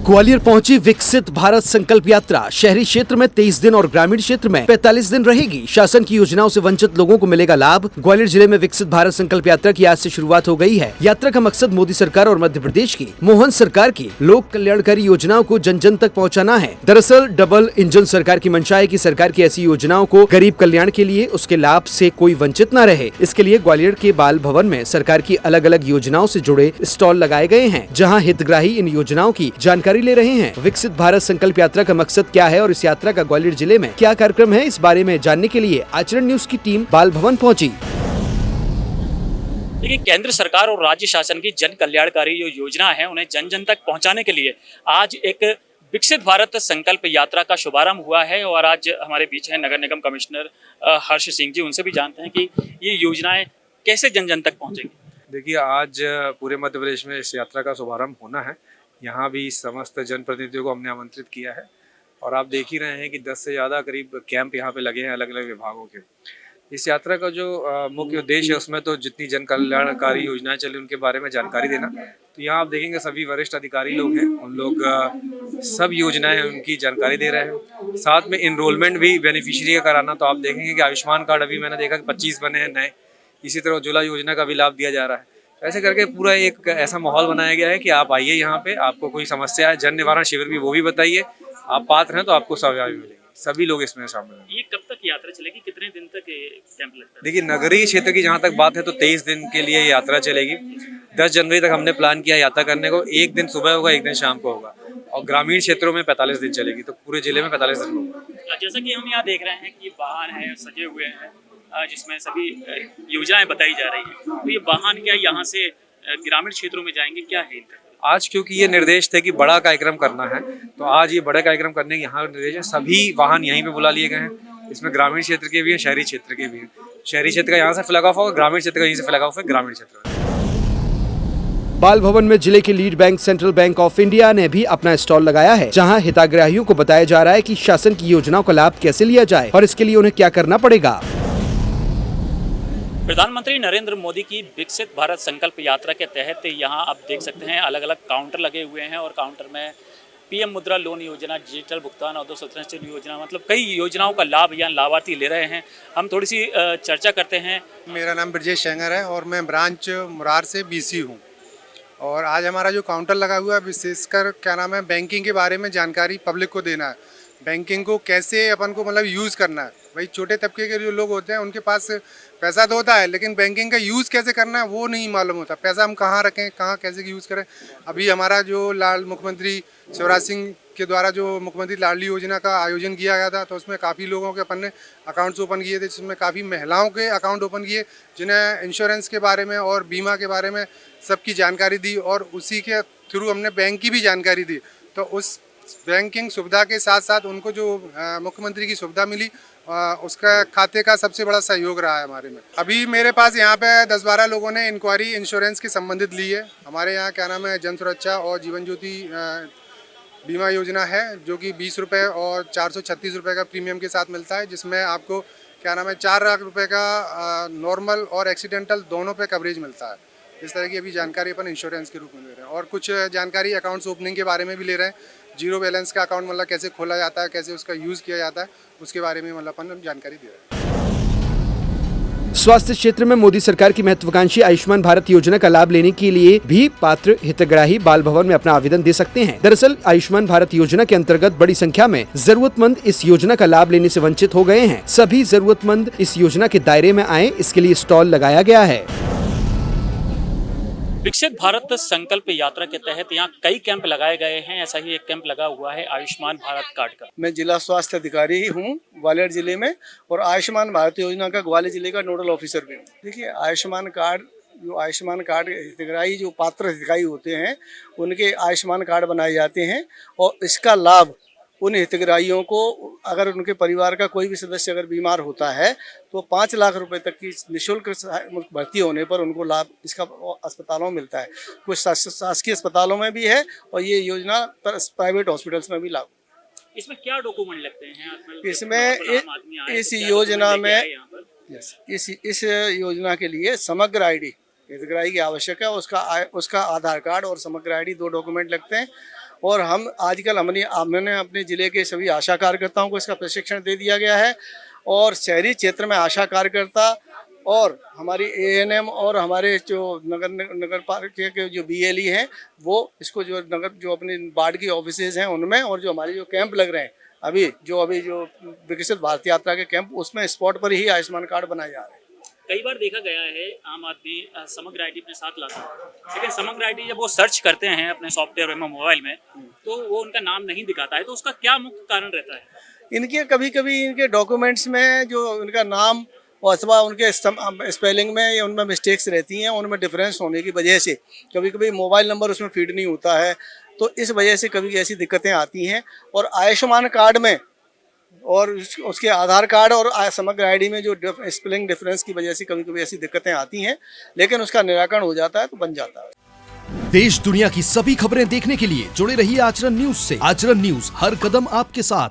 ग्वालियर पहुंची विकसित भारत संकल्प यात्रा। शहरी क्षेत्र में 23 दिन और ग्रामीण क्षेत्र में 45 दिन रहेगी। शासन की योजनाओं से वंचित लोगों को मिलेगा लाभ। ग्वालियर जिले में विकसित भारत संकल्प यात्रा की आज से शुरुआत हो गई है। यात्रा का मकसद मोदी सरकार और मध्य प्रदेश की मोहन सरकार की लोक कल्याणकारी योजनाओं को जन जन तक पहुँचाना है। दरअसल डबल इंजन सरकार की मंशा है कि सरकार की ऐसी योजनाओं को गरीब कल्याण के लिए उसके लाभ से कोई वंचित न रहे। इसके लिए ग्वालियर के बाल भवन में सरकार की अलग अलग योजनाओं से जुड़े स्टॉल लगाए गए हैं, जहां हितग्राही इन योजनाओं की जानकारी ले रहे हैं। विकसित भारत संकल्प यात्रा का मकसद क्या है और इस यात्रा का ग्वालियर जिले में क्या कार्यक्रम है, इस बारे में जानने के लिए आचरण न्यूज की टीम बाल भवन पहुंची। देखिए, केंद्र सरकार और राज्य शासन की जन कल्याणकारी जो योजना है उन्हें जन जन तक पहुंचाने के लिए आज एक विकसित भारत संकल्प यात्रा का शुभारंभ हुआ है। और आज हमारे बीच है नगर निगम कमिश्नर हर्ष सिंह जी। उनसे भी जानते हैं कि ये योजनाएं कैसे जन जन तक पहुंचेंगी। देखिए, आज पूरे मध्य प्रदेश में इस यात्रा का शुभारंभ होना है। यहाँ भी समस्त जनप्रतिनिधियों को हमने आमंत्रित किया है और आप देख ही रहे हैं कि 10 से ज़्यादा करीब कैंप यहाँ पे लगे हैं अलग अलग विभागों के। इस यात्रा का जो मुख्य उद्देश्य है उसमें तो जितनी जन कल्याणकारी योजनाएं चली उनके बारे में जानकारी देना। तो यहाँ आप देखेंगे सभी वरिष्ठ अधिकारी लोग हैं, उन लोग सब योजनाएं उनकी जानकारी दे रहे हैं। साथ में इनरोलमेंट भी बेनिफिशियरी का कराना। तो आप देखेंगे कि आयुष्मान कार्ड अभी मैंने देखा कि 25 बने हैं नए। इसी तरह उज्ज्वला योजना का भी लाभ दिया जा रहा है। ऐसे करके पूरा एक ऐसा माहौल बनाया गया है कि आप आइए यहाँ पे, आपको कोई समस्या है, जन निवारण शिविर भी वो भी बताइए, आप पात्र हैं तो आपको सहायता भी मिलेगी। सभी लोग इसमें शामिल हैं। ये कब तक यात्रा चलेगी, कितने दिन तक कैंप लगता है? देखिए, नगरीय क्षेत्र की जहाँ तक बात है तो 23 दिन के लिए यात्रा चलेगी। 10 जनवरी तक हमने प्लान किया यात्रा करने को। एक दिन सुबह होगा, एक दिन शाम को होगा और ग्रामीण क्षेत्रों में 45 दिन चलेगी। तो पूरे जिले में 45 दिन होगा। जैसा कि हम यहाँ देख रहे हैं कि वाहन है सजे हुए हैं जिसमें सभी योजनाएं बताई जा रही है। तो ये वाहन क्या यहाँ से ग्रामीण क्षेत्रों में जाएंगे, क्या है इनका? आज क्योंकि ये निर्देश थे कि बड़ा कार्यक्रम करना है तो आज ये बड़ा कार्यक्रम करने के यहाँ निर्देश है। सभी वाहन यहीं पे बुला लिए गए हैं। इसमें ग्रामीण क्षेत्र के भी हैं, शहरी क्षेत्र के भी हैं। शहरी क्षेत्र का यहाँ से फ्लैग ऑफ होगा, ग्रामीण क्षेत्र का यहीं से फ्लैग ऑफ है ग्रामीण क्षेत्र में। बाल भवन में जिले के lead bank central bank of India ने भी अपना स्टॉल लगाया है, जहां हितग्राहियों को बताया जा रहा है कि शासन की योजनाओं का लाभ कैसे लिया जाए और इसके लिए उन्हें क्या करना पड़ेगा। प्रधानमंत्री नरेंद्र मोदी की विकसित भारत संकल्प यात्रा के तहत यहाँ आप देख सकते हैं अलग अलग काउंटर लगे हुए हैं और काउंटर में पीएम मुद्रा लोन योजना, डिजिटल भुगतान और 217 योजना, मतलब कई योजनाओं का लाभ यहाँ लाभार्थी ले रहे हैं। हम थोड़ी सी चर्चा करते हैं। मेरा नाम ब्रजेश शेंगर है और मैं ब्रांच मुरार से बीसी हूँ। और आज हमारा जो काउंटर लगा हुआ है विशेषकर क्या नाम है, बैंकिंग के बारे में जानकारी पब्लिक को देना है। बैंकिंग को कैसे अपन को मतलब यूज़ करना है। भाई छोटे तबके के जो लोग होते हैं उनके पास पैसा तो होता है लेकिन बैंकिंग का यूज़ कैसे करना है वो नहीं मालूम होता। पैसा हम कहाँ रखें, कहाँ कैसे यूज़ करें। अभी हमारा जो मुख्यमंत्री शिवराज सिंह के द्वारा जो मुख्यमंत्री लाडली योजना का आयोजन किया गया था तो उसमें काफ़ी लोगों के अपन ने अकाउंट्स ओपन किए थे, जिसमें काफ़ी महिलाओं के अकाउंट ओपन किए जिन्हें इंश्योरेंस के बारे में और बीमा के बारे में सबकी जानकारी दी और उसी के थ्रू हमने बैंक की भी जानकारी दी। तो उस बैंकिंग सुविधा के साथ साथ उनको जो मुख्यमंत्री की सुविधा मिली उसका खाते का सबसे बड़ा सहयोग रहा है हमारे में। अभी मेरे पास यहाँ पे 10-12 लोगों ने इंक्वायरी इंश्योरेंस के संबंधित ली है। हमारे यहाँ क्या नाम है, जन सुरक्षा और जीवन ज्योति बीमा योजना है जो कि 20 रुपये और 436 रुपये का प्रीमियम के साथ मिलता है, जिसमें आपको क्या नाम है 4 लाख रुपये का नॉर्मल और एक्सीडेंटल दोनों पे कवरेज मिलता है। इस तरह की अभी जानकारी अपन इंश्योरेंस के रूप में ले रहे हैं और कुछ जानकारी अकाउंट्स ओपनिंग के बारे में भी ले रहे हैं। जीरो बैलेंस का अकाउंट मतलब कैसे खोला जाता है, कैसे उसका यूज़ किया जाता है, उसके बारे में मतलब अपन जानकारी दे रहे हैं। स्वास्थ्य क्षेत्र में मोदी सरकार की महत्वाकांक्षी आयुष्मान भारत योजना का लाभ लेने के लिए भी पात्र हितग्राही बाल भवन में अपना आवेदन दे सकते हैं। दरअसल आयुष्मान भारत योजना के अंतर्गत बड़ी संख्या में जरूरतमंद इस योजना का लाभ लेने से वंचित हो गए हैं। सभी जरूरतमंद इस योजना के दायरे में आए, इसके लिए स्टॉल लगाया गया है। विकसित भारत संकल्प यात्रा के तहत यहाँ कई कैंप लगाए गए हैं। ऐसा ही एक कैंप लगा हुआ है आयुष्मान भारत कार्ड का। मैं जिला स्वास्थ्य अधिकारी ही हूँ ग्वालियर जिले में और आयुष्मान भारत योजना का ग्वालियर जिले का नोडल ऑफिसर भी हूँ। देखिए, आयुष्मान कार्ड हितग्राही जो पात्र हितग्राही होते हैं उनके आयुष्मान कार्ड बनाए जाते हैं और इसका लाभ उन हितग्राहियों को, अगर उनके परिवार का कोई भी सदस्य अगर बीमार होता है तो 5 लाख रुपए तक की निःशुल्क भर्ती होने पर उनको लाभ इसका अस्पतालों में मिलता है। कुछ शासकीय अस्पतालों में भी है और ये योजना प्राइवेट हॉस्पिटल्स में भी लागू। इसमें क्या डॉक्यूमेंट लगते हैं? इसमें इस योजना में इस योजना के लिए समग्र आईडी हितग्राही की आवश्यक है। उसका आधार कार्ड और समग्र आईडी 2 डॉक्यूमेंट लगते हैं और हम आजकल हमने अपने ज़िले के सभी आशा कार्यकर्ताओं को इसका प्रशिक्षण दे दिया गया है और शहरी क्षेत्र में आशा कार्यकर्ता और हमारी एएनएम और हमारे जो नगर पालिका के जो बीएलई हैं वो इसको जो अपने वार्ड की ऑफिसेज हैं उनमें और जो हमारे जो कैंप लग रहे हैं अभी जो विकसित भारत यात्रा के कैंप उसमें स्पॉट पर ही आयुष्मान कार्ड बनाए जा रहे हैं। कई बार देखा गया है आम आदमी समग्र आईडी अपने साथ लाता है, लेकिन समग्र आईडी जब वो सर्च करते हैं अपने सॉफ्टवेयर में मोबाइल में तो वो उनका नाम नहीं दिखाता है, तो उसका क्या मुख्य कारण रहता है? इनके कभी कभी इनके डॉक्यूमेंट्स में जो उनका नाम और अथवा उनके स्पेलिंग में या उनमें मिस्टेक्स रहती हैं, उनमें डिफरेंस होने की वजह से कभी कभी मोबाइल नंबर उसमें फीड नहीं होता है, तो इस वजह से कभी ऐसी दिक्कतें आती हैं। और आयुष्मान कार्ड में और उसके आधार कार्ड और समग्र आईडी में जो स्पेलिंग डिफरेंस की वजह से कभी कभी ऐसी दिक्कतें आती हैं, लेकिन उसका निराकरण हो जाता है तो बन जाता है। देश दुनिया की सभी खबरें देखने के लिए जुड़े रहिए आचरण न्यूज से। आचरण न्यूज, हर कदम आपके साथ।